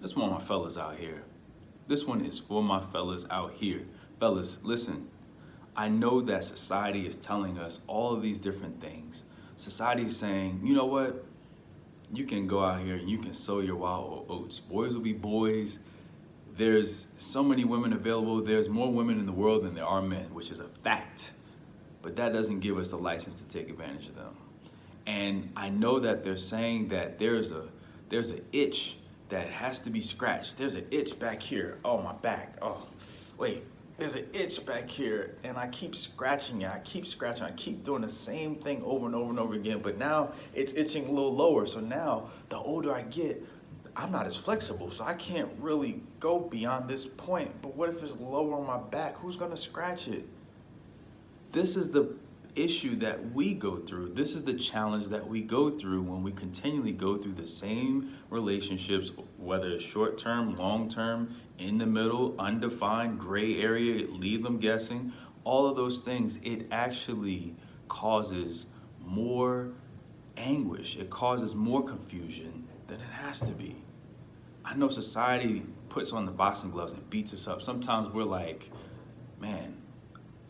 This one, my fellas out here. This one is for my fellas out here. Fellas, listen. I know that society is telling us all of these different things. Society is saying, you know what? You can go out here and you can sow your wild oats. Boys will be boys. There's so many women available. There's more women in the world than there are men, which is a fact. But that doesn't give us the license to take advantage of them. And I know that they're saying that there's an itch that has to be scratched. There's an itch back here. Oh, my back. Oh, wait. There's an itch back here, and I keep scratching it. I keep scratching. I keep doing the same thing over and over and over again. But now it's itching a little lower. So now, the older I get, I'm not as flexible. So I can't really go beyond this point. But what if it's lower on my back? Who's gonna scratch it? This is the issue that we go through. This is the challenge that we go through when we continually go through the same relationships, whether it's short term, long term, in the middle, undefined, gray area, leave them guessing. All of those things, it actually causes more anguish. It causes more confusion than it has to be. I know society puts on the boxing gloves and beats us up. Sometimes we're like, man,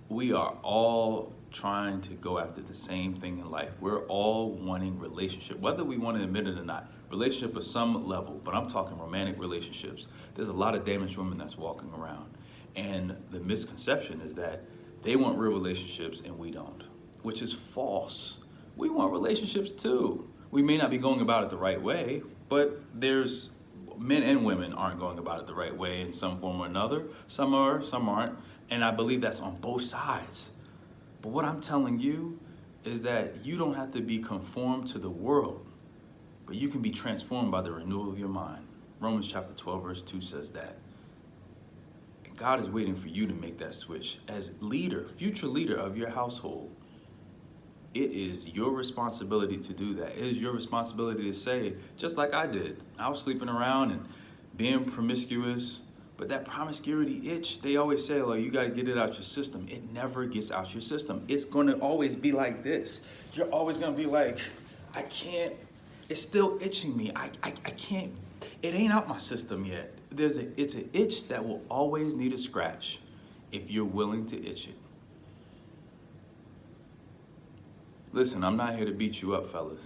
we are all trying to go after the same thing in life. We're all wanting relationship, whether we want to admit it or not. Relationship at some level, but I'm talking romantic relationships. There's a lot of damaged women that's walking around. And the misconception is that they want real relationships and we don't, which is false. We want relationships too. We may not be going about it the right way, but there's men and women aren't going about it the right way in some form or another. Some are, some aren't. And I believe that's on both sides. But what I'm telling you is that you don't have to be conformed to the world, but you can be transformed by the renewal of your mind. Romans chapter 12, verse 2 says that. And God is waiting for you to make that switch. As leader, future leader of your household, it is your responsibility to do that. It is your responsibility to say, just like I did. I was sleeping around and being promiscuous. But that promiscuity itch, they always say, like, you got to get it out your system. It never gets out your system. It's going to always be like this. You're always going to be like, I can't, it's still itching me. I can't, it ain't out my system yet. It's an itch that will always need a scratch if you're willing to itch it. Listen, I'm not here to beat you up, fellas.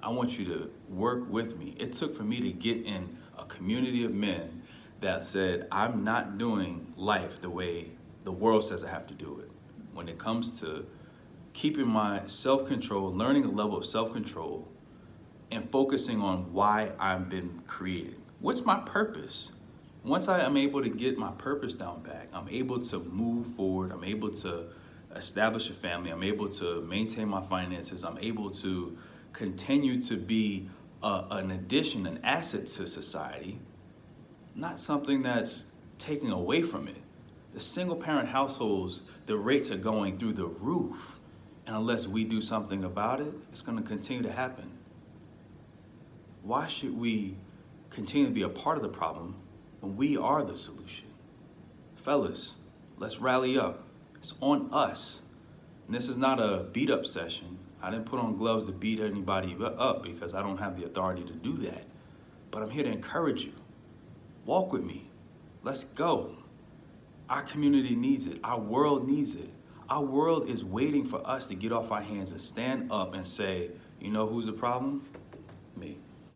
I want you to work with me. It took for me to get in a community of men that said, I'm not doing life the way the world says I have to do it. When it comes to keeping my self-control, learning a level of self-control, and focusing on why I've been created. What's my purpose? Once I am able to get my purpose down back, I'm able to move forward, I'm able to establish a family, I'm able to maintain my finances, I'm able to continue to be an addition, an asset to society, not something that's taking away from it. The single parent households, the rates are going through the roof. And unless we do something about it, it's going to continue to happen. Why should we continue to be a part of the problem when we are the solution? Fellas, let's rally up. It's on us. And this is not a beat up session. I didn't put on gloves to beat anybody up because I don't have the authority to do that. But I'm here to encourage you. Walk with me. Let's go. Our community needs it. Our world needs it. Our world is waiting for us to get off our hands and stand up and say, you know who's the problem? Me.